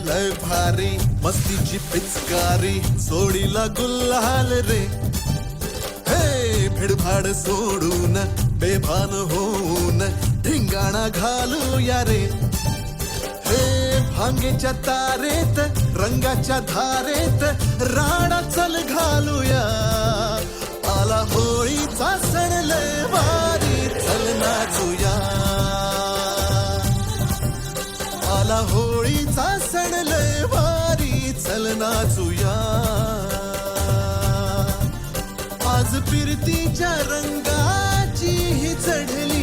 लय भारी मस्तीची पिचकारी सोडीला गुल्हाल रे. हे भिडभाड सोडून बेभान होऊन धिंगाणा घालूया रे. हे भांगेच्या तारेत रंगाच्या धारेत राडा चल घालूया. आला होळीचा सण लय भारी चल नाचूया. आला होळीचा सण लय भारी चल नाचूया. आज फिरतीच्या रंगाची ही चढली